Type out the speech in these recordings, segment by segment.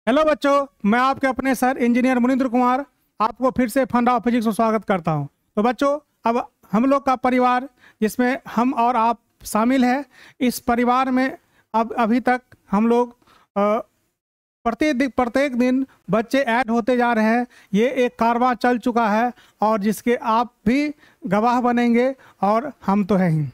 Hello बच्चों, मैं आपके अपने सर इंजीनियर मुनिंद्र कुमार आपको फिर से फंडा ऑफ फिजिक्स में स्वागत करता हूं। तो बच्चों, अब हम लोग का परिवार जिसमें हम और आप शामिल हैं, इस परिवार में अब अभी तक हम लोग प्रत्येक दिन बच्चे ऐड होते जा रहे हैं। ये एक कारवां चल चुका है और जिसके आप भी गवाह बनेंगे और हम तो हैं ही।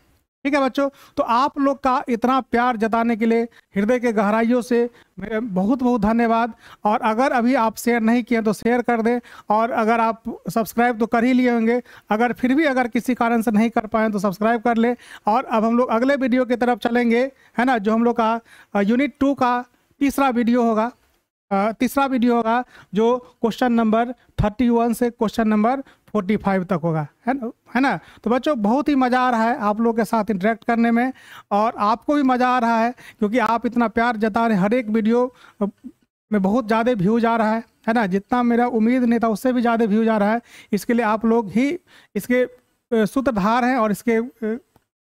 ठीक है बच्चों, तो आप लोग का इतना प्यार जताने के लिए हृदय के गहराइयों से मेरे बहुत बहुत धन्यवाद। और अगर अभी आप शेयर नहीं किए तो शेयर कर दें, और अगर आप सब्सक्राइब तो कर ही लिए होंगे, अगर फिर भी अगर किसी कारण से नहीं कर पाए तो सब्सक्राइब कर ले। और अब हम लोग अगले वीडियो की तरफ चलेंगे, है ना, जो हम लोग का यूनिट 2 का तीसरा वीडियो होगा, जो क्वेश्चन नंबर 31 से क्वेश्चन नंबर 45 तक होगा, है ना। तो बच्चों, बहुत ही मज़ा आ रहा है आप लोगों के साथ इंटरेक्ट करने में, और आपको भी मज़ा आ रहा है क्योंकि आप इतना प्यार जता रहे हैं। हर एक वीडियो में बहुत ज़्यादा व्यूज आ रहा है ना, जितना मेरा उम्मीद नहीं था उससे भी ज़्यादा व्यूज आ रहा है। इसके लिए आप लोग ही इसके सूत्रधार हैं, और इसके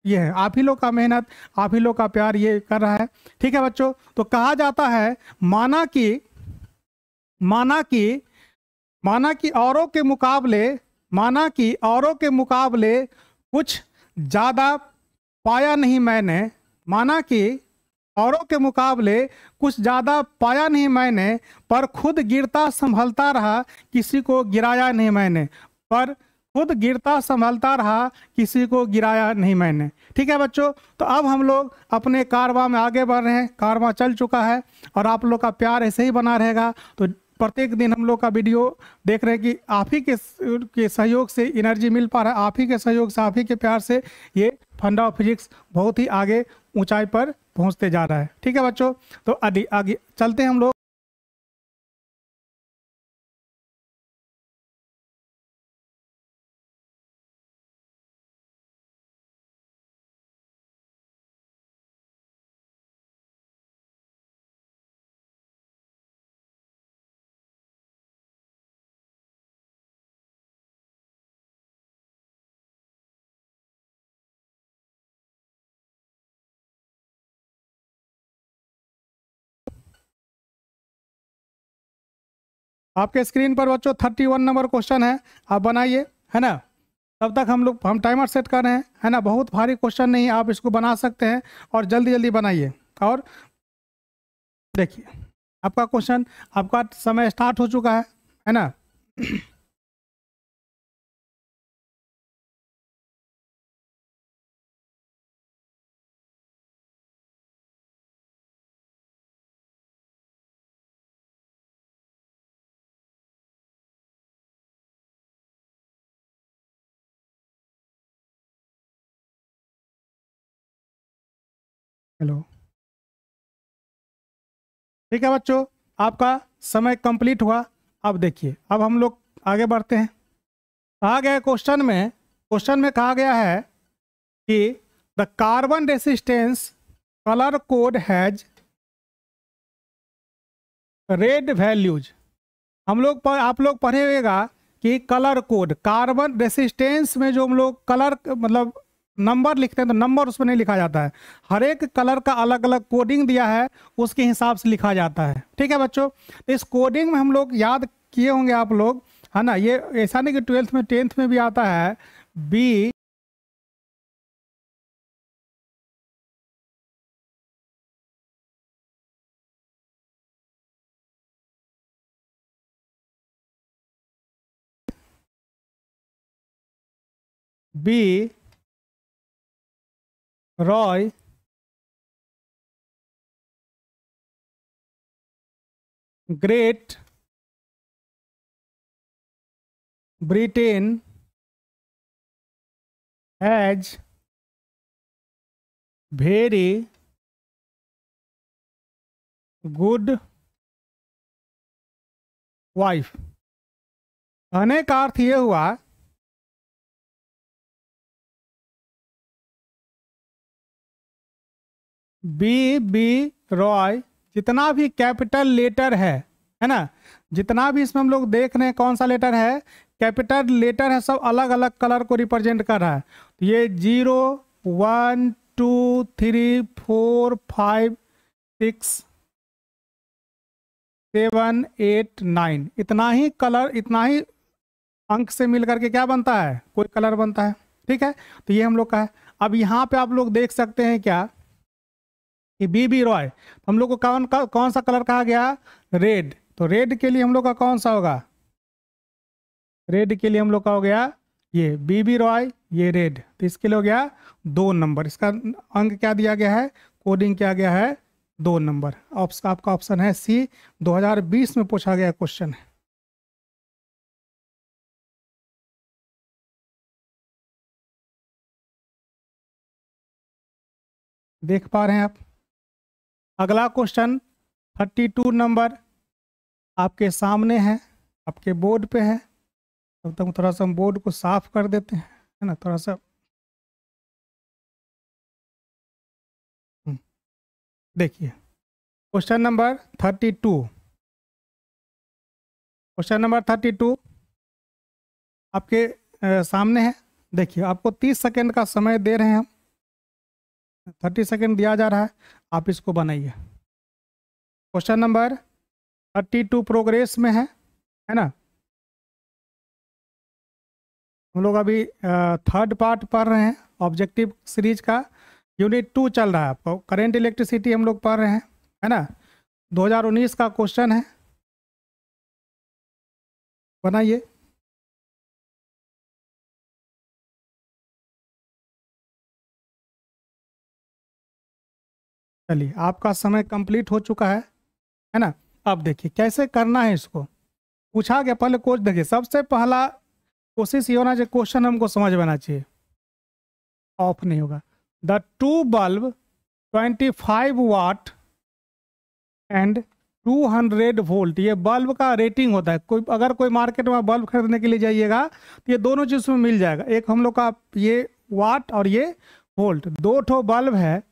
ये है आप ही लोग का मेहनत, आप ही लोग का प्यार ये कर रहा है। ठीक है बच्चों, तो कहा जाता है, माना कि माना कि माना कि औरों के मुकाबले माना कि औरों के मुकाबले कुछ ज़्यादा पाया नहीं मैंने। माना कि औरों के मुकाबले कुछ ज़्यादा पाया नहीं मैंने, पर खुद गिरता संभलता रहा, किसी को गिराया नहीं मैंने। पर खुद गिरता संभलता रहा, किसी को गिराया नहीं मैंने। ठीक है बच्चों, तो अब हम लोग अपने कारवां में आगे बढ़ रहे हैं। कारवां चल चुका है और आप लोग का प्यार ऐसे ही बना रहेगा। तो प्रत्येक दिन हम लोग का वीडियो देख रहे हैं कि आप ही के सहयोग से एनर्जी मिल पा रहा है, आप ही के सहयोग से, आप ही के प्यार से ये फंडा ऑफ फिजिक्स बहुत ही आगे ऊंचाई पर पहुंचते जा रहा है। ठीक है बच्चों, तो आगे आगे चलते हैं हम लोग। आपके स्क्रीन पर बच्चों 31 नंबर क्वेश्चन है, आप बनाइए, है ना। तब तक हम टाइमर सेट कर रहे हैं, है ना। बहुत भारी क्वेश्चन नहीं, आप इसको बना सकते हैं, और जल्दी जल्दी बनाइए। और देखिए, आपका क्वेश्चन, आपका समय स्टार्ट हो चुका है ना। हेलो, ठीक है बच्चों, आपका समय कंप्लीट हुआ। अब देखिए, अब हम लोग आगे बढ़ते हैं। कहा गया क्वेश्चन में कहा गया है कि the carbon resistance colour code has red values. आप लोग पढ़े होगा कि कलर कोड, कार्बन रेसिस्टेंस में जो हम लोग कलर मतलब नंबर लिखते हैं, तो नंबर उसमें नहीं लिखा जाता है। हर एक कलर का अलग अलग कोडिंग दिया है, उसके हिसाब से लिखा जाता है। ठीक है बच्चों, तो इस कोडिंग में हम लोग याद किए होंगे आप लोग, है ना। ये ऐसा नहीं कि 12th में 10th में भी आता है। B B Roy Great Britain has very good wife. कहने का अर्थ ये हुआ, बी रॉय, जितना भी कैपिटल लेटर है ना, जितना भी इसमें हम लोग देख रहे हैं कौन सा लेटर है, कैपिटल लेटर है, सब अलग अलग कलर को रिप्रेजेंट कर रहा है। तो ये 0 1 2 3 4 5 6 7 8 9, इतना ही कलर, इतना ही अंक से मिल करके क्या बनता है, कोई कलर बनता है। ठीक है, तो ये हम लोग का है। अब यहाँ पे आप लोग देख सकते हैं क्या कि बीबी रॉय, हम लोग को कौन सा कलर कहा गया, रेड। तो रेड के लिए हम लोग का कौन सा होगा, रेड के लिए हम लोग का हो गया ये बीबी रॉय, ये रेड। तो इसके लिए हो गया 2 नंबर। इसका अंक क्या दिया गया है, कोडिंग किया गया है 2 नंबर। आपका ऑप्शन है सी, 2020 में पूछा गया क्वेश्चन है। देख पा रहे हैं आप। अगला क्वेश्चन 32 नंबर आपके सामने है, आपके बोर्ड पे है। तब तक थोड़ा सा हम बोर्ड को साफ कर देते हैं, है ना, थोड़ा सा। देखिए क्वेश्चन नंबर 32, क्वेश्चन नंबर 32 आपके सामने है। देखिए आपको 30 सेकेंड का समय दे रहे हैं हम, 30 सेकेंड दिया जा रहा है, आप इसको बनाइए। क्वेश्चन नंबर 32 प्रोग्रेस में है ना। हम लोग अभी थर्ड पार्ट पढ़ रहे हैं ऑब्जेक्टिव सीरीज का, यूनिट 2 चल रहा है। आपको करेंट इलेक्ट्रिसिटी हम लोग पढ़ रहे हैं, है ना। 2019 का क्वेश्चन है, बनाइए। चलिए आपका समय कंप्लीट हो चुका है ना। अब देखिए कैसे करना है इसको, पूछा गया पहले कोच। देखिए सबसे पहला कोशिश ये होना चाहिए, क्वेश्चन हमको समझ में आना चाहिए। ऑफ नहीं होगा। The two bulb 25 watt and 200 volt, ये बल्ब का रेटिंग होता है। कोई अगर कोई मार्केट में बल्ब खरीदने के लिए जाइएगा तो ये दोनों चीज़ में मिल जाएगा। एक हम लोग का ये वाट और ये वोल्ट, दो ठो बल्ब है।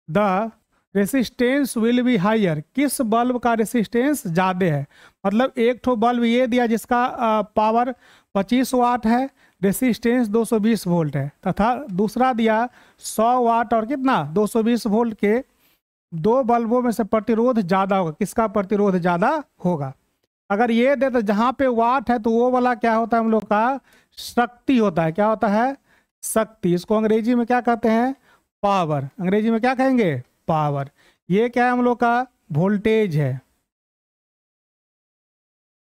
The resistance will be higher, किस बल्ब का रेसिस्टेंस ज़्यादा है। मतलब एक ठो बल्ब ये दिया जिसका पावर 25 वाट है, रेसिस्टेंस 220 वोल्ट है, तथा दूसरा दिया 100 वाट और कितना 220 वोल्ट के। दो बल्बों में से प्रतिरोध ज्यादा होगा, किसका प्रतिरोध ज्यादा होगा। अगर ये दे तो जहां पे वाट है तो वो वाला क्या होता है हम लोग का, शक्ति होता है। क्या होता है, शक्ति। इसको अंग्रेजी में क्या कहते हैं, पावर। अंग्रेजी में क्या कहेंगे, पावर। ये क्या है हम लोग का, वोल्टेज है,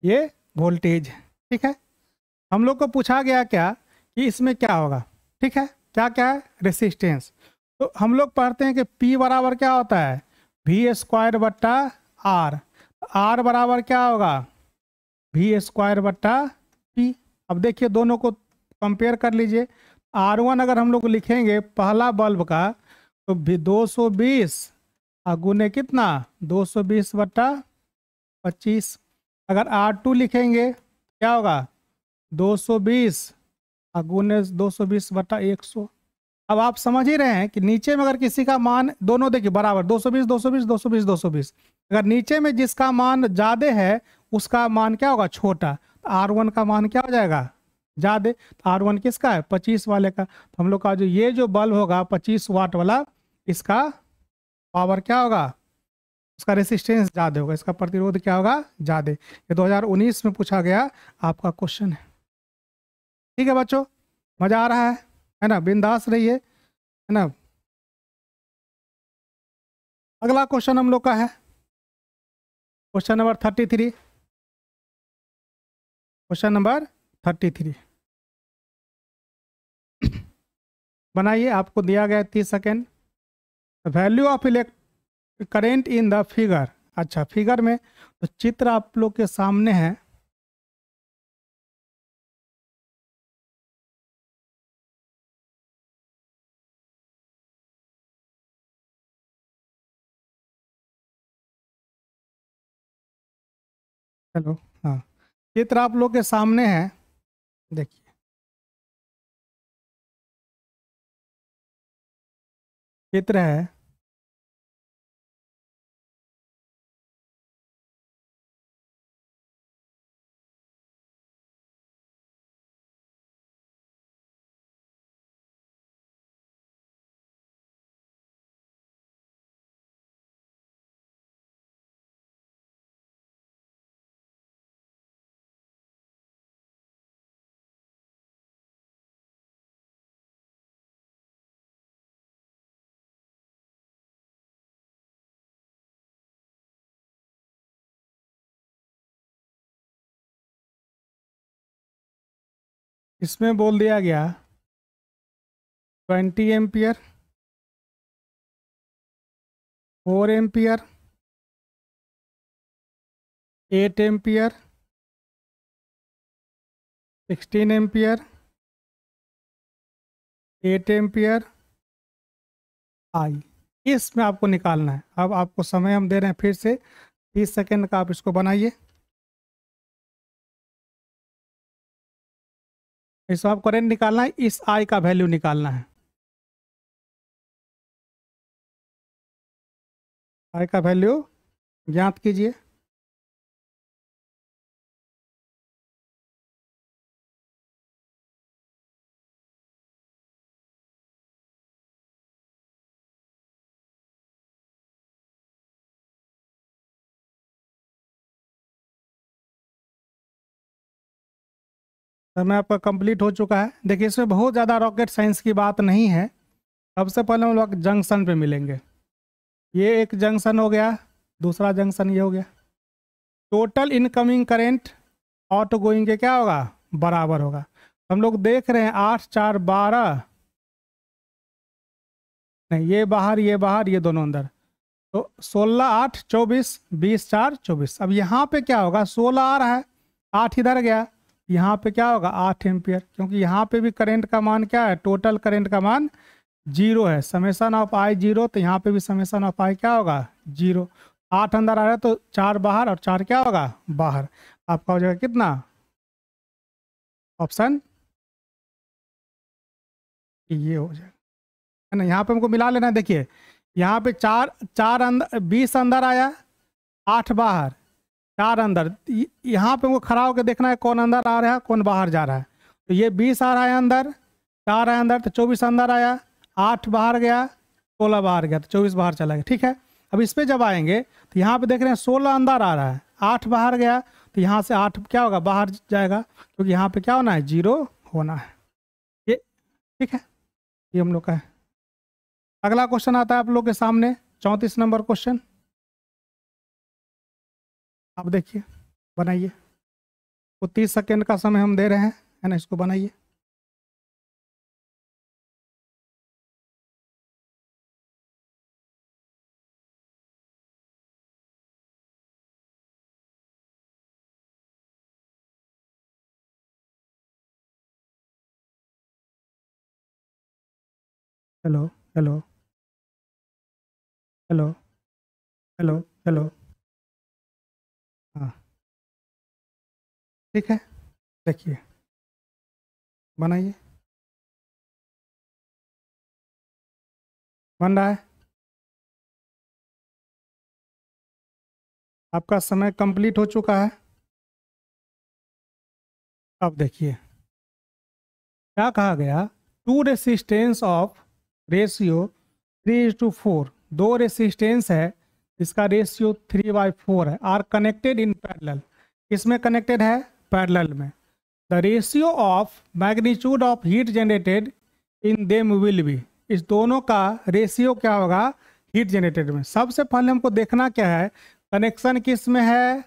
ये वोल्टेज है। ठीक है, हम लोग को पूछा गया क्या कि इसमें क्या होगा। ठीक है, क्या क्या है, रेसिस्टेंस। तो हम लोग पढ़ते हैं कि P बराबर क्या होता है, V² बट्टा R। R बराबर क्या होगा, V² बट्टा P। अब देखिए दोनों को कंपेयर कर लीजिए। R1 अगर हम लोग लिखेंगे पहला बल्ब का, तो 220 गुने कितना 220/25। अगर R2 लिखेंगे क्या होगा 220 गुने 220/100। अब आप समझ ही रहे हैं कि नीचे में अगर किसी का मान, दोनों देखिए बराबर 220 220 220 220, अगर नीचे में जिसका मान ज्यादा है उसका मान क्या होगा, छोटा। R1 का मान क्या हो जाएगा, ज्यादा। R1 किसका है, 25 वाले का। तो हम लोग का जो ये जो बल्ब होगा 25 वाट वाला, इसका पावर क्या होगा, उसका रेसिस्टेंस ज्यादा होगा, इसका प्रतिरोध क्या होगा, ज्यादा। ये 2019 में पूछा गया आपका क्वेश्चन है। ठीक है बच्चों, मजा आ रहा है ना, बिंदास रहिए, है ना। अगला क्वेश्चन हम लोग का है क्वेश्चन नंबर 33, क्वेश्चन नंबर 33 बनाइए। आपको दिया गया 30 second. Value of elect current in the figure. अच्छा, फिगर में तो चित्र आप लोग के सामने है। चलो, हाँ, चित्र आप लोग के सामने है, देखिए। चित्र है, इसमें बोल दिया गया 20 ampere, 4 ampere, 8 ampere, 16 ampere, 8 ampere I. इसमें आपको निकालना है। अब आपको समय हम दे रहे हैं फिर से 30 सेकेंड का, आप इसको बनाइए। इसमें आप करंट निकालना है, इस आई का वैल्यू निकालना है। आई का वैल्यू ज्ञात कीजिए। समय आपका कंप्लीट हो चुका है। देखिए इसमें बहुत ज़्यादा रॉकेट साइंस की बात नहीं है। सबसे पहले हम लोग जंक्शन पे मिलेंगे। ये एक जंक्शन हो गया, दूसरा जंक्शन ये हो गया। Total incoming current out going के क्या होगा, बराबर होगा। हम लोग देख रहे हैं 8 4 12, नहीं ये बाहर ये बाहर ये दोनों अंदर, तो 16 8 24, 20 4 24। अब यहाँ पे क्या होगा, 16 आ रहा है, 8 इधर गया, यहाँ पे क्या होगा 8 एम्पियर, क्योंकि यहाँ पे भी करंट का मान क्या है, टोटल करंट का मान 0 है। समेसन ऑफ आई 0, तो यहाँ पे भी समेसन ऑफ आई क्या होगा 0। 8 अंदर आ रहा है तो 4 बाहर और 4 क्या होगा बाहर। आपका हो जाएगा कितना, ऑप्शन ये हो जाएगा, है ना। यहाँ पे हमको मिला लेना है। देखिए यहाँ पे 4 4 अंदर, 20 अंदर आया, 8 बाहर, 4 अंदर। यहाँ पे हमको खड़ा होकर देखना है कौन अंदर आ रहा है कौन बाहर जा रहा है। तो ये 20 आ रहा है अंदर, 4 है अंदर, तो 24 अंदर आया, 8 बाहर गया, 16 बाहर गया, तो 24 बाहर चला गया। ठीक है, अब इस पे जब आएंगे तो यहाँ पे देख रहे हैं 16 अंदर आ रहा है, 8 बाहर गया, तो यहाँ से 8 क्या होगा बाहर जाएगा, क्योंकि यहाँ पे क्या होना है 0 होना है। ये ठीक है, ये हम लोग का है। अगला क्वेश्चन आता है आप लोग के सामने, 34 नंबर क्वेश्चन। आप देखिए, बनाइए। तो 30 सेकेंड का समय हम दे रहे हैं, है ना। इसको बनाइए। Hello hello hello hello hello. हाँ ठीक है, देखिए बनाइए। बन रहा है। आपका समय कंप्लीट हो चुका है। अब देखिए क्या कहा गया, टू रेसिस्टेंस ऑफ रेशियो 3:4, दो रेसिस्टेंस है इसका रेशियो 3/4 है, आर कनेक्टेड इन पैरेलल। किसमें कनेक्टेड है, पैरेलल में। The ratio of magnitude of heat generated in them will be, इस दोनों का रेशियो क्या होगा हीट जनरेटेड में। सबसे पहले हमको देखना क्या है, कनेक्शन किस में है,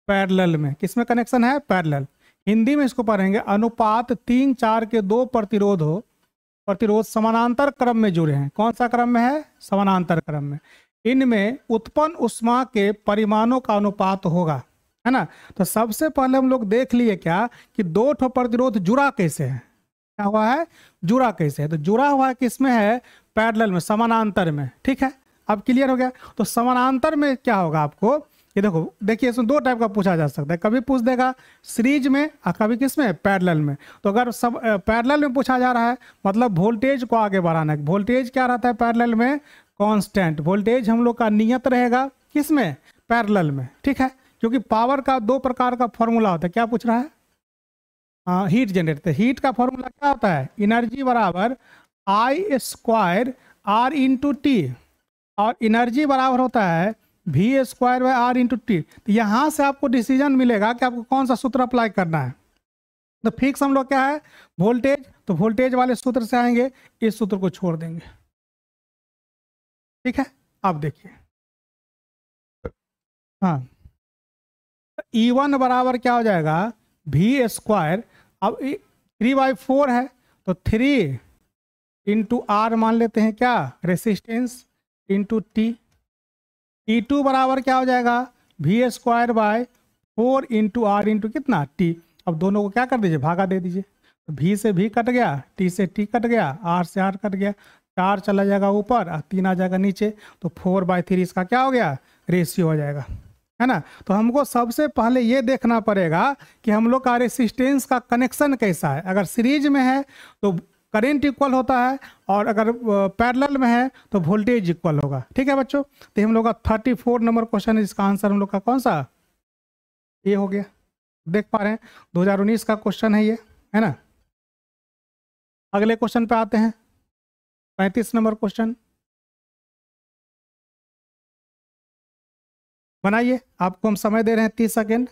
पैरेलल में। किस में कनेक्शन है, पैरेलल। हिंदी में इसको पढ़ेंगे, अनुपात 3 4 के दो प्रतिरोध हो, प्रतिरोध समानांतर क्रम में जुड़े हैं। कौन सा क्रम में है, समानांतर क्रम में। इनमें उत्पन्न उष्मा के परिमाणों का अनुपात होगा, है ना। तो सबसे पहले हम लोग देख लिए क्या कि दो ठो प्रतिरोध जुड़ा कैसे है, क्या हुआ है, जुड़ा कैसे है। तो जुड़ा हुआ है किसमें है, पैरेलल में, समानांतर में। ठीक है, अब क्लियर हो गया। तो समानांतर में क्या होगा आपको, ये देखो, देखिए इसमें दो टाइप का पूछा जा सकता है। कभी पूछ देगा सीरीज में और कभी किस में, पैरेलल में। तो अगर सब पैरेलल में पूछा जा रहा है मतलब वोल्टेज को आगे बढ़ाना है। वोल्टेज क्या रहता है पैरेलल में, कांस्टेंट वोल्टेज हम लोग का नियत रहेगा किस में, पैरेलल में। ठीक है, क्योंकि पावर का दो प्रकार का फॉर्मूला होता है। क्या पूछ रहा है, हीट जनरेट। हीट का फॉर्मूला क्या होता है, एनर्जी बराबर I² R/T, और एनर्जी बराबर होता है V² R/T। तो यहाँ से आपको डिसीजन मिलेगा कि आपको कौन सा सूत्र अप्लाई करना है। तो फिक्स हम लोग क्या है, वोल्टेज, तो वोल्टेज वाले सूत्र से आएंगे, इस सूत्र को छोड़ देंगे। ठीक है, अब देखिए, हाँ E1 बराबर क्या हो जाएगा V²। अब 3/4 है, तो 3 इंटू आर मान लेते हैं क्या, रेसिस्टेंस, इंटू टी। T2 बराबर क्या हो जाएगा, V²/4 इंटू आर इंटू कितना, टी। अब दोनों को क्या कर दीजिए, भागा दे दीजिए, तो V से V कट गया, T से T कट गया, R से R कट गया, 4 चला जाएगा ऊपर और 3 आ जाएगा नीचे, तो 4/3 इसका क्या हो गया, रेशियो हो जाएगा, है ना। तो हमको सबसे पहले ये देखना पड़ेगा कि हम लोग का रेसिस्टेंस का कनेक्शन कैसा है। अगर सीरीज में है तो करंट इक्वल होता है, और अगर पैरेलल में है तो वोल्टेज इक्वल होगा। ठीक है बच्चों, तो हम लोग का 34 नंबर क्वेश्चन है, इसका आंसर हम लोग का कौन सा, ये हो गया। देख पा रहे हैं 2019 का क्वेश्चन है ये, है ना। अगले क्वेश्चन पे आते हैं, 35 नंबर क्वेश्चन। बनाइए, आपको हम समय दे रहे हैं 30 सेकेंड।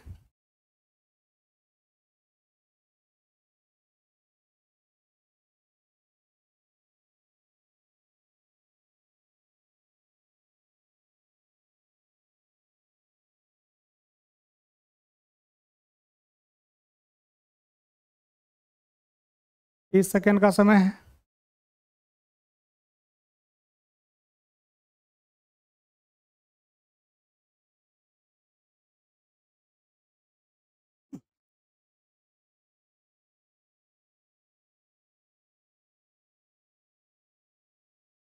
तीस सेकेंड का समय है।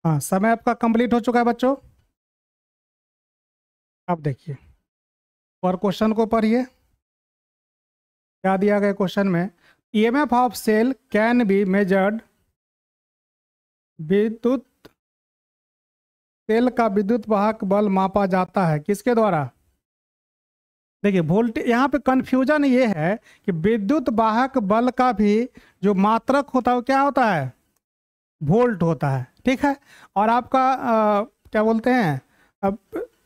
हाँ, समय आपका कंप्लीट हो चुका है बच्चों। अब देखिए और क्वेश्चन को पढ़िए, क्या दिया गया क्वेश्चन में। EMF of cell can be measured, विद्युत सेल का विद्युत वाहक बल मापा जाता है किसके द्वारा। देखिए वोल्टेज, यहाँ पे कंफ्यूजन ये है कि विद्युत वाहक बल का भी जो मात्रक होता है वो क्या होता है, वोल्ट होता है। ठीक है, और आपका क्या बोलते हैं, अब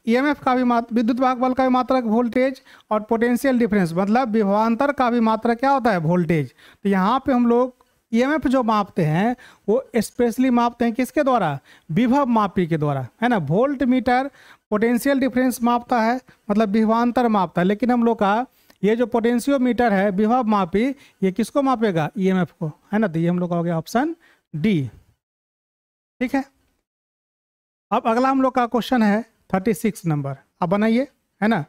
ईएमएफ का भी विद्युत वाहक बल का भी मात्रक वोल्टेज, और पोटेंशियल डिफरेंस मतलब विभवांतर का भी मात्रक क्या होता है, वोल्टेज। तो यहाँ पे हम लोग ईएमएफ जो मापते हैं वो स्पेशली मापते हैं किसके द्वारा, विभव मापी के द्वारा, है ना। वोल्ट मीटर पोटेंशियल डिफरेंस मापता है, मतलब विभवांतर मापता है, लेकिन हम लोग का ये जो पोटेंशियोमीटर है विभव मापी, ये किसको मापेगा, ईएमएफ को, है ना। तो ये हम लोग का हो गया ऑप्शन डी। ठीक है, अब अगला हम लोग का क्वेश्चन है 36 नंबर। अब बनाइए, है ना।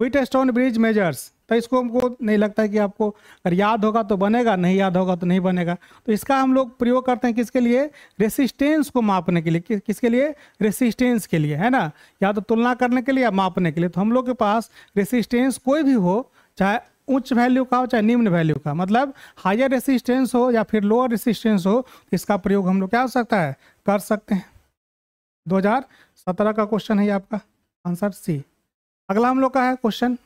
व्हीटस्टोन ब्रिज मेजर्स, तो इसको हमको नहीं लगता है कि आपको अगर याद होगा तो बनेगा, नहीं याद होगा तो नहीं बनेगा। तो इसका हम लोग प्रयोग करते हैं किसके लिए, रेसिस्टेंस को मापने के लिए। किसके लिए, रेसिस्टेंस के लिए, है ना, या तो तुलना करने के लिए या मापने के लिए। तो हम लोग के पास रेसिस्टेंस कोई भी हो, चाहे उच्च वैल्यू का हो चाहे निम्न वैल्यू का, मतलब हायर रेसिस्टेंस हो या फिर लोअर रेसिस्टेंस हो, इसका प्रयोग हम लोग क्या हो सकता है, कर सकते हैं। 2017 का क्वेश्चन है ये आपका, आंसर सी। अगला हम लोग का है question,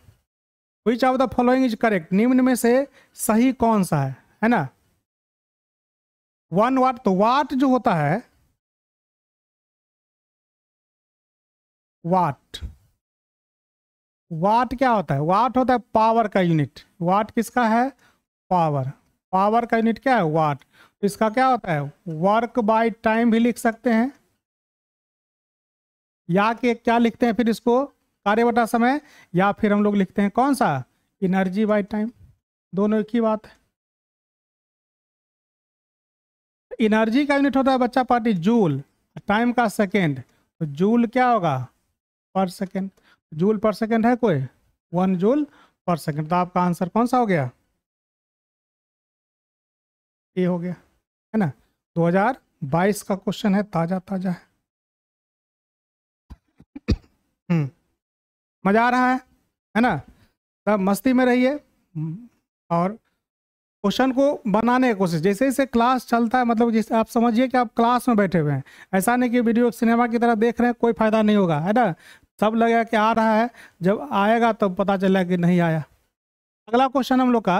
which of the following is correct, निम्न में से सही कौन सा है ना। 1 वाट, तो वाट जो होता है, वाट, वाट क्या होता है, वाट होता है पावर का यूनिट। वाट किसका है, पावर, पावर का यूनिट क्या है, वाट। तो इसका क्या होता है, वर्क बाय टाइम भी लिख सकते हैं, या कि क्या लिखते हैं फिर इसको, कार्य बटा समय, या फिर हम लोग लिखते हैं कौन सा, एनर्जी बाय टाइम। दोनों एक ही बात है। एनर्जी का यूनिट होता है बच्चा पार्टी जूल, टाइम का सेकेंड, तो जूल क्या होगा, पर सेकेंड। जूल पर सेकेंड है कोई, 1 जूल पर सेकेंड। तो आपका आंसर कौन सा हो गया, ये हो गया, है ना। 2022 का क्वेश्चन है, ताजा ताजा है। मजा आ रहा है ना, तब मस्ती में रहिए और क्वेश्चन को बनाने की कोशिश। जैसे जैसे क्लास चलता है, मतलब जैसे आप समझिए कि आप क्लास में बैठे हुए हैं, ऐसा नहीं कि वीडियो सिनेमा की तरह देख रहे हैं, कोई फायदा नहीं होगा, है ना। सब लगेगा कि आ रहा है, जब आएगा तब पता चला कि नहीं आया। अगला क्वेश्चन हम लोग का,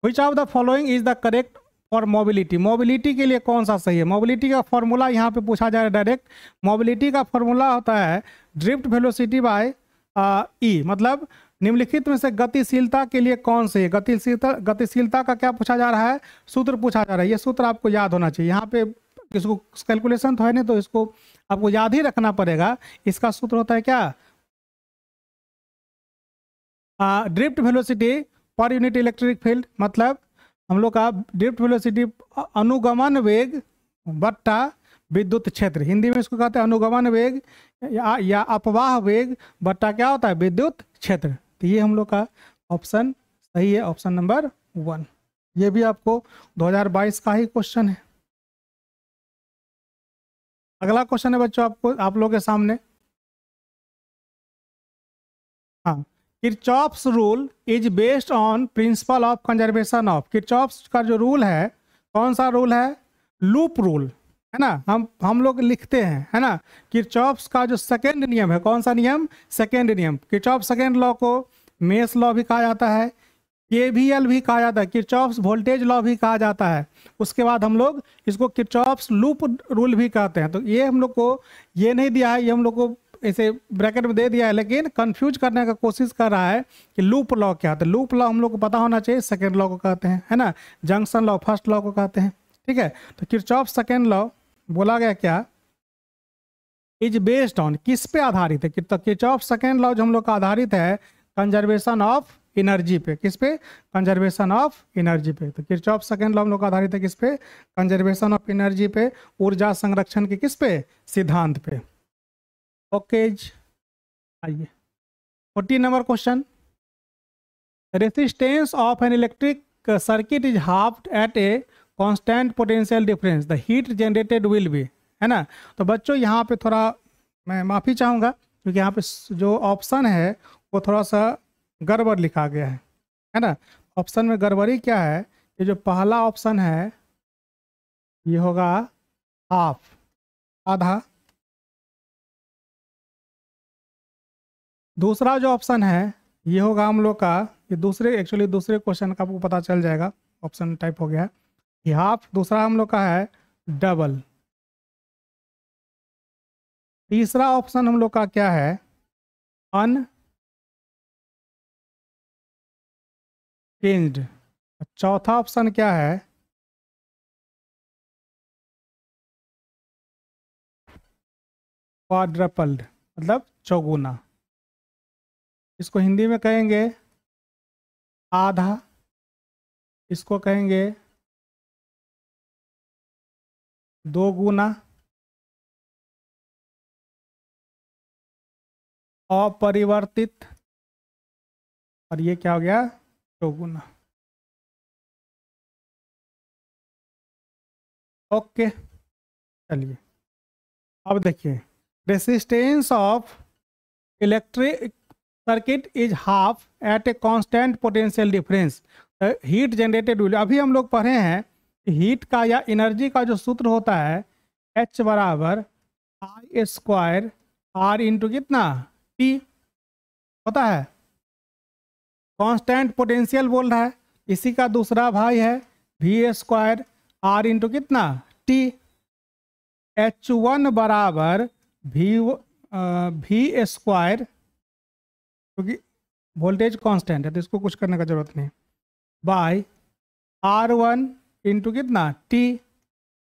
which of the following is the correct for mobility, mobility के लिए कौन सा सही है। मोबिलिटी का फॉर्मूला यहाँ पे पूछा जा रहा है डायरेक्ट। मोबिलिटी का फॉर्मूला होता है ड्रिफ्ट वेलोसिटी बाय ई, मतलब निम्नलिखित में से गतिशीलता के लिए कौन से, गतिशीलता का क्या पूछा जा रहा है, सूत्र पूछा जा रहा है। ये सूत्र आपको याद होना चाहिए। यहाँ पे इसको कैलकुलेशन तो है नहीं, तो इसको आपको याद ही रखना पड़ेगा। इसका सूत्र होता है क्या, drift velocity per unit electric field, मतलब हम लोग का ड्रिफ्ट वेलोसिटी अनुगमन वेग बट्टा विद्युत क्षेत्र, हिंदी में इसको कहते हैं अनुगमन वेग या अपवाह वेग बट्टा क्या होता है, विद्युत क्षेत्र। तो ये हम लोग का ऑप्शन सही है, ऑप्शन नंबर 1। ये भी आपको 2022 का ही क्वेश्चन है। अगला क्वेश्चन है बच्चों आपको, आप लोगों के सामने। हाँ, Kirchhoff's rule is based on principle of conservation of. Kirchhoff's का जो रूल है, कौन सा रूल है, लूप रूल, है ना। हम लोग लिखते हैं, है ना। किरचॉफ्स का जो सेकेंड नियम है, कौन सा नियम, सेकेंड नियम। किरचॉफ सेकेंड लॉ को मेस लॉ भी कहा जाता है, केवीएल भी कहा जाता है, किरचॉफ्स वोल्टेज लॉ भी कहा जाता है। उसके बाद हम लोग इसको किरचॉफ्स लूप रूल भी कहते हैं। तो ये हम लोग को ये नहीं दिया है, ये हम लोग को ऐसे ब्रैकेट में दे दिया है, लेकिन कंफ्यूज करने का कोशिश कर रहा है कि लूप लॉ क्या होता है। लूप लॉ हम लोग को पता होना चाहिए, सेकेंड लॉ को कहते हैं, है ना। जंक्शन लॉ फर्स्ट लॉ को कहते हैं, ठीक है। तो किरचॉफ सेकेंड लॉ बोला गया क्या, इज बेस्ड ऑन, किस पे आधारित है। तो किरचॉफ सेकेंड लॉ जो हम लोग का आधारित है कंजर्वेशन ऑफ एनर्जी पे, किस पे, कंजर्वेशन ऑफ एनर्जी पे। तो किरचॉफ सेकेंड लॉ हम लोग का आधारित है किस पे, कंजर्वेशन ऑफ एनर्जी पे, ऊर्जा संरक्षण के किस पे, सिद्धांत पे। ओके जी, आइए 14 number question. Resistance of an electric circuit is halved at a constant potential difference, the heat generated will be, है ना। तो बच्चों यहाँ पे थोड़ा मैं माफ़ी चाहूँगा, क्योंकि यहाँ पे जो ऑप्शन है वो थोड़ा सा गड़बड़ लिखा गया है ना। ऑप्शन में गड़बड़ी क्या है, ये जो पहला ऑप्शन है ये होगा हाफ, आधा। दूसरा जो ऑप्शन है ये होगा हम लोग का, ये दूसरे एक्चुअली दूसरे क्वेश्चन का आपको पता चल जाएगा, ऑप्शन टाइप हो गया है ये हाफ। दूसरा हम लोग का है डबल। तीसरा ऑप्शन हम लोग का क्या है, अनचेंज्ड। चौथा ऑप्शन क्या है, क्वाड्रपल्ड, मतलब चौगुना। इसको हिंदी में कहेंगे आधा, इसको कहेंगे दो गुना, अपरिवर्तित, और ये क्या हो गया, चौगुना। ओके, चलिए अब देखिए, resistance of electric circuit is half at a constant potential difference, heat generated will. अभी हम लोग पढ़े हैं हीट का या एनर्जी का जो सूत्र होता है H बराबर आई स्क्वायर आर इंटू कितना, टी होता है। कांस्टेंट पोटेंशियल बोल रहा है, इसी का दूसरा भाई है वी स्क्वायर आर इंटू कितना, टी। H1 बराबर वी स्क्वायर, क्योंकि वोल्टेज कांस्टेंट है तो इसको कुछ करने का जरूरत नहीं, बाय R1 इंटू कितना, टी।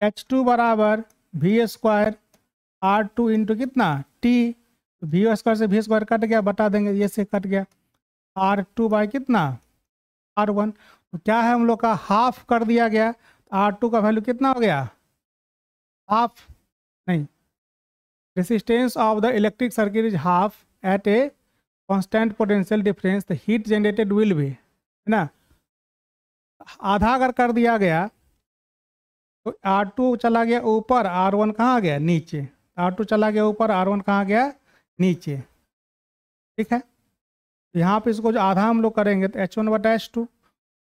H2 बराबर वी स्क्वायर R2 इंटू कितना, टी। वी स्क्वायर से वी स्क्वायर कट गया, बता देंगे, ये से कट गया। R2 बाय कितना, R1। तो क्या है हम लोग का, हाफ कर दिया गया। R2 का वैल्यू कितना हो गया, हाफ नहीं, resistance of the electric circuit is half at a constant potential difference, the heat generated will be, है ना। आधा अगर कर दिया गया तो R2 चला गया ऊपर, R1 कहाँ गया, नीचे। R2 चला गया ऊपर, R1 कहाँ गया, नीचे, ठीक है। यहाँ पे इसको जो आधा हम लोग करेंगे तो H1 बटा H2,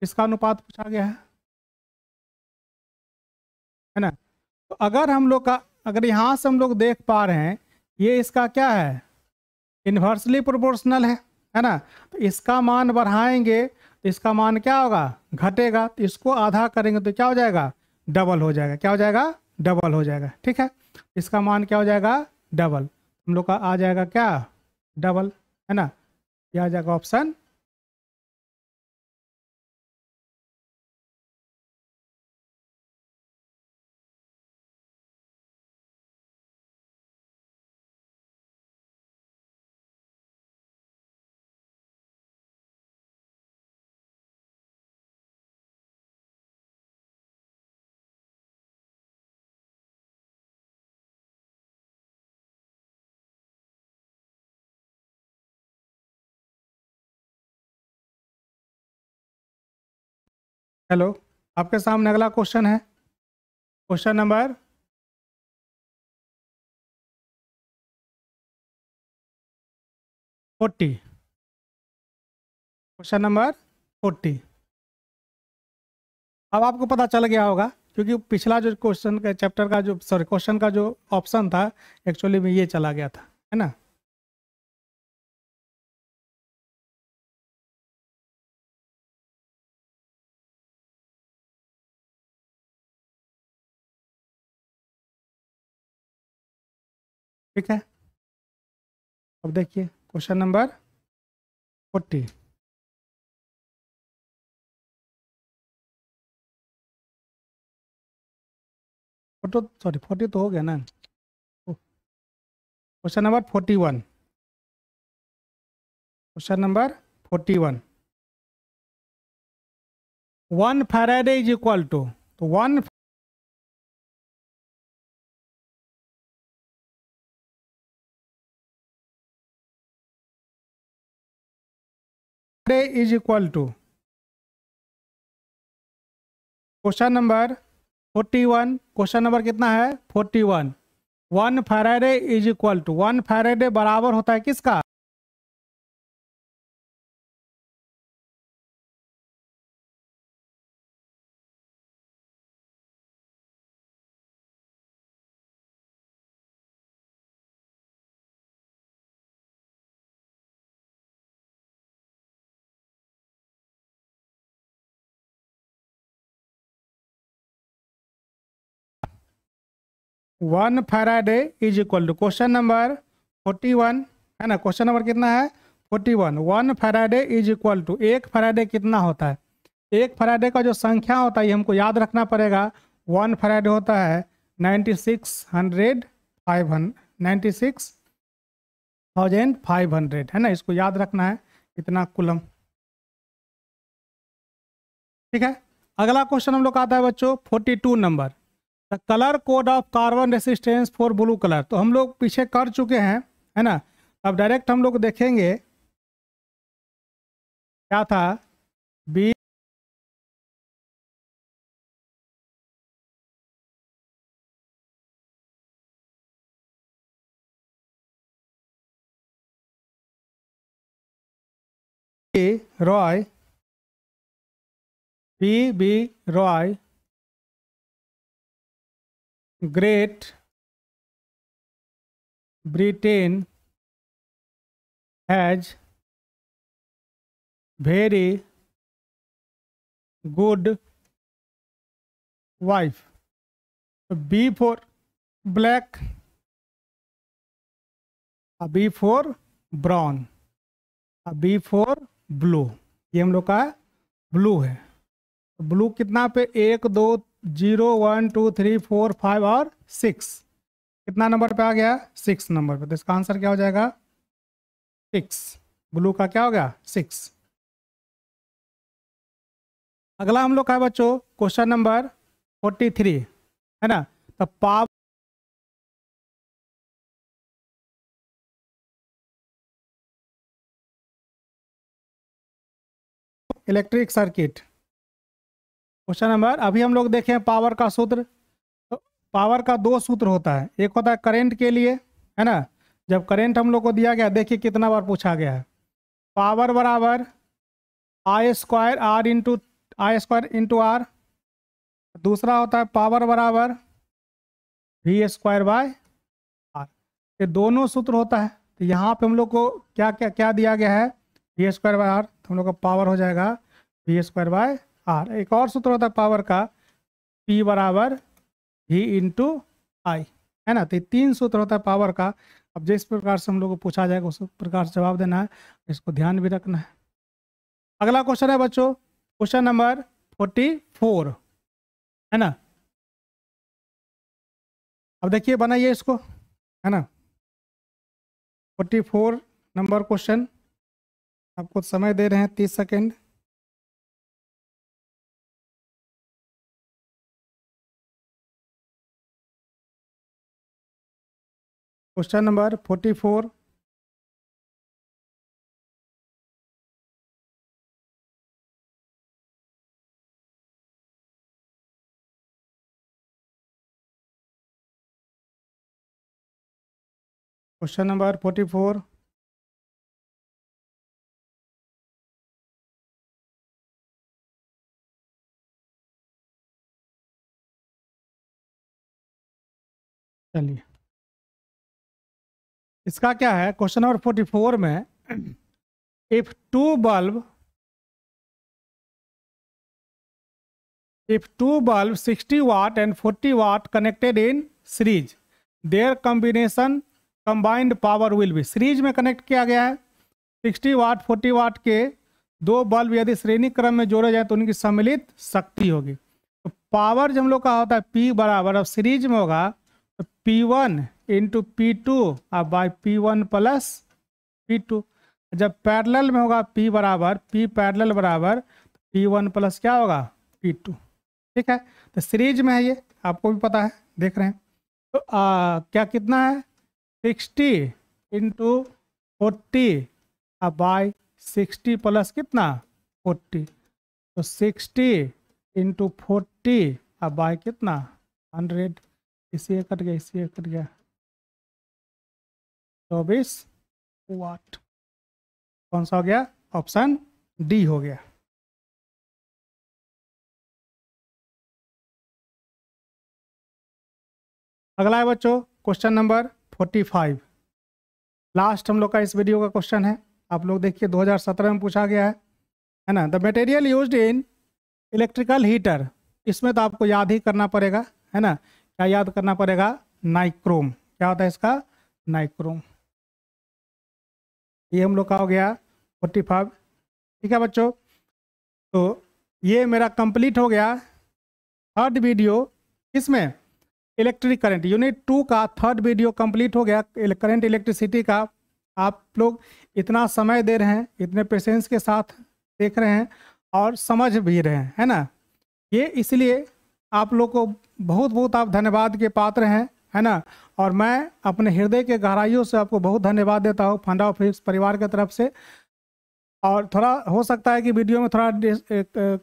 इसका अनुपात पूछा गया है ना। तो अगर हम लोग का, अगर यहाँ से हम लोग देख पा रहे हैं ये इसका क्या है, इन्वर्सली प्रोपोर्शनल है ना। तो इसका मान बढ़ाएंगे तो इसका मान क्या होगा, घटेगा। तो इसको आधा करेंगे तो क्या हो जाएगा, डबल हो जाएगा। क्या हो जाएगा, डबल हो जाएगा, ठीक है। इसका मान क्या हो जाएगा, डबल। हम लोग का आ जाएगा क्या, डबल, है ना। यह आ जाएगा ऑप्शन हेलो, आपके सामने अगला क्वेश्चन है, क्वेश्चन नंबर 40। Question number 40। अब आपको पता चल गया होगा, क्योंकि पिछला जो क्वेश्चन का चैप्टर का जो सॉरी क्वेश्चन का जो ऑप्शन था, एक्चुअली में ये चला गया था, है ना। ठीक है, अब देखिए क्वेश्चन नंबर 40। फोटो सॉरी 40 तो हो गया ना। Question number 41। Question number 41। 1 Faraday is equal to, तो 1 Faraday is equal to, question number 41, question number कितना है 41। 1 Faraday is equal to, 1 Faraday बराबर होता है किसका? One Faraday is equal to, question number 41 है ना। क्वेश्चन नंबर कितना है 41। 1 Faraday is equal to, 1 Faraday कितना होता है? 1 फैराडे का जो संख्या होता है ये हमको याद रखना पड़ेगा। 1 फैराडे होता है 9600 500 96,500, है ना। इसको याद रखना है, इतना कुलम। ठीक है, अगला क्वेश्चन हम लोग का आता है बच्चों 42 number. The colour code of carbon resistance for blue colour, तो हम लोग पीछे कर चुके हैं, है ना। अब डायरेक्ट हम लोग देखेंगे क्या था। B Roy, B Roy Great Britain has very good wife. B for black, B for brown, B for blue. ये हम लोग का ब्लू है। ब्लू कितना पे 1 2 0 1 2 3 4 5 और 6, कितना नंबर पे आ गया 6 नंबर पे। तो इसका आंसर क्या हो जाएगा 6। ब्लू का क्या हो गया 6। अगला हम लोग का है बच्चों क्वेश्चन नंबर 43, है ना। तो power electric circuit. Question number, अभी हम लोग देखें पावर का सूत्र। तो पावर का दो सूत्र होता है, एक होता है करंट के लिए, है ना। जब करंट हम लोग को दिया गया, देखिए कितना बार पूछा गया है। पावर बराबर I² R। दूसरा होता है पावर बराबर V²/R। ये दोनों सूत्र होता है। तो यहाँ पे हम लोग को क्या क्या क्या दिया गया है V²/R, तो हम लोग का पावर हो जाएगा V²/R। एक और सूत्र होता है पावर का, P बराबर V/I, है ना। तो ये 3 सूत्र होता है पावर का। अब जिस प्रकार से हम लोग को पूछा जाएगा उस प्रकार से जवाब देना है, इसको ध्यान भी रखना है। अगला क्वेश्चन है बच्चों क्वेश्चन नंबर 44, है ना। अब देखिए बनाइए इसको, है ना। 44 नंबर क्वेश्चन, आपको समय दे रहे हैं 30 second. Question number 44। Question number 44। चलिए, इसका क्या है, क्वेश्चन नंबर 44 में, if two bulb 60 watt and 40 watt connected in series, their combined power will be। Series में कनेक्ट किया गया है 60 वाट 40 वाट के दो बल्ब यदि श्रेणी क्रम में जोड़े जाए तो उनकी सम्मिलित शक्ति होगी। तो पावर जब हम लोग का होता है P बराबर, अब सीरीज में होगा तो P1 इंटू P2 अब बाई P1 प्लस P2। जब पैरेलल में होगा P बराबर P पैरेलल बराबर P1 प्लस क्या होगा P2। ठीक है, तो सीरीज में है ये, आपको भी पता है, देख रहे हैं। तो क्या कितना है 60 इंटू 40 अब बाई 60 प्लस कितना 40, तो 60 इंटू 40 अब बाई कितना 100, इसी कट गया, इसी कट गया, 24 वाट। कौन सा हो गया, ऑप्शन डी हो गया। अगला है बच्चों क्वेश्चन नंबर 45, लास्ट हम लोग का इस वीडियो का क्वेश्चन है। आप लोग देखिए 2017 में पूछा गया है ना। The material used in electrical heater, इसमें तो आपको याद ही करना पड़ेगा, है ना। क्या याद करना पड़ेगा, नाइक्रोम। क्या होता है इसका, नाइक्रोम। ये हम लोग का हो गया 45। ठीक है बच्चों, तो ये मेरा कंप्लीट हो गया थर्ड वीडियो, इसमें इलेक्ट्रिक करंट यूनिट 2 का थर्ड वीडियो कंप्लीट हो गया, करंट इलेक्ट्रिसिटी का। आप लोग इतना समय दे रहे हैं, इतने पेशेंस के साथ देख रहे हैं और समझ भी रहे हैं, है ना। ये इसलिए आप लोग को बहुत बहुत आप धन्यवाद के पात्र हैं, है ना। और मैं अपने हृदय के गहराइयों से आपको बहुत धन्यवाद देता हूँ फंडा ऑफिस परिवार की तरफ से। और थोड़ा हो सकता है कि वीडियो में थोड़ा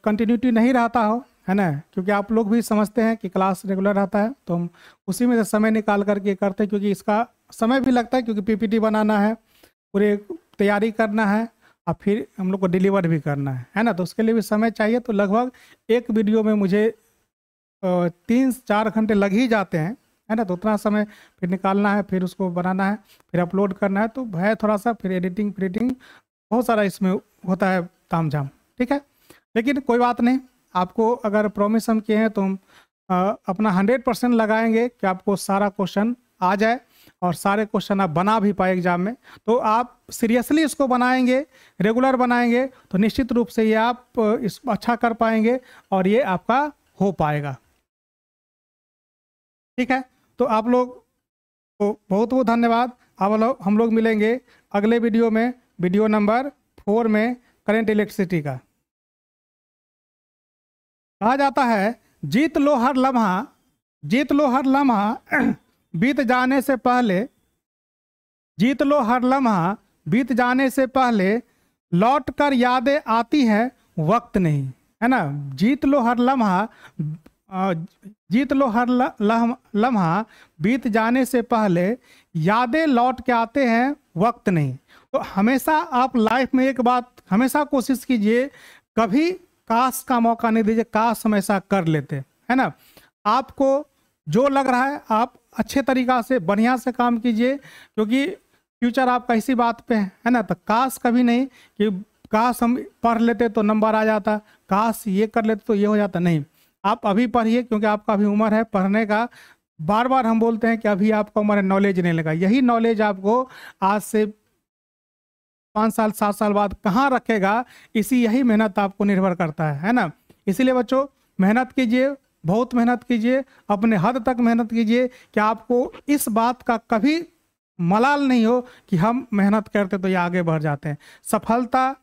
कंटिन्यूटी नहीं रहता हो, है ना, क्योंकि आप लोग भी समझते हैं कि क्लास रेगुलर रहता है तो हम उसी में से समय निकाल करके करते हैं, क्योंकि इसका समय भी लगता है, क्योंकि पीपीटी बनाना है, पूरे तैयारी करना है और फिर हम लोग को डिलीवर भी करना है ना। तो उसके लिए भी समय चाहिए। तो लगभग एक वीडियो में मुझे 3-4 घंटे लग ही जाते हैं, है ना। तो उतना समय फिर निकालना है, फिर उसको बनाना है, फिर अपलोड करना है, तो है थोड़ा सा, फिर एडिटिंग फिटिंग बहुत सारा इसमें होता है तामझाम। ठीक है, लेकिन कोई बात नहीं, आपको अगर प्रॉमिस हम किए हैं तो हम अपना 100% लगाएंगे कि आपको सारा क्वेश्चन आ जाए और सारे क्वेश्चन आप बना भी पाए एग्जाम में। तो आप सीरियसली इसको बनाएंगे, रेगुलर बनाएंगे, तो निश्चित रूप से ये आप इस अच्छा कर पाएंगे और ये आपका हो पाएगा। ठीक है, तो आप लोग को बहुत बहुत धन्यवाद। अब हम लोग मिलेंगे अगले वीडियो में, वीडियो नंबर 4 में, करंट इलेक्ट्रिसिटी का। कहा जाता है जीत लो हर लम्हा बीत जाने से पहले, जीत लो हर लम्हा बीत जाने से पहले, लौट कर यादें आती है वक्त नहीं, है ना। जीत लो हर लम्हा लम्हा बीत जाने से पहले, यादें लौट के आते हैं वक्त नहीं। तो हमेशा आप लाइफ में एक बात हमेशा कोशिश कीजिए, कभी काश का मौका नहीं दीजिए, काश हमेशा कर लेते, है ना। आपको जो लग रहा है आप अच्छे तरीका से बढ़िया से काम कीजिए, क्योंकि फ्यूचर आपका इसी बात पे है ना। तो काश कभी नहीं कि काश हम पढ़ लेते तो नंबर आ जाता, काश ये कर लेते तो ये हो जाता, नहीं। आप अभी पढ़िए, क्योंकि आपका अभी उम्र है पढ़ने का। बार बार हम बोलते हैं कि अभी आपका उम्र है, नॉलेज नहीं लगा। यही नॉलेज आपको आज से 5 साल 7 साल बाद कहाँ रखेगा, यही मेहनत आपको निर्भर करता है ना। इसीलिए बच्चों मेहनत कीजिए, बहुत मेहनत कीजिए, अपने हद तक मेहनत कीजिए कि आपको इस बात का कभी मलाल नहीं हो कि हम मेहनत करते तो ये आगे बढ़ जाते हैं। सफलता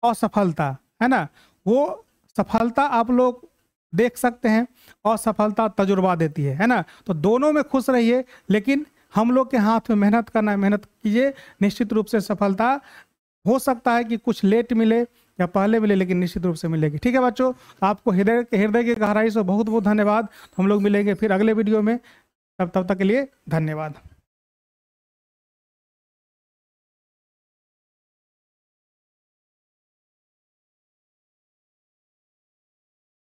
असफलता, है ना, वो सफलता आप लोग देख सकते हैं, असफलता तजुर्बा देती है ना। तो दोनों में खुश रहिए, लेकिन हम लोग के हाथ में मेहनत करना है, मेहनत कीजिए, निश्चित रूप से सफलता हो सकता है कि कुछ लेट मिले या पहले मिले, लेकिन निश्चित रूप से मिलेगी। ठीक है बच्चों, आपको हृदय की गहराई से बहुत बहुत धन्यवाद। हम लोग मिलेंगे फिर अगले वीडियो में, तब तक के लिए धन्यवाद।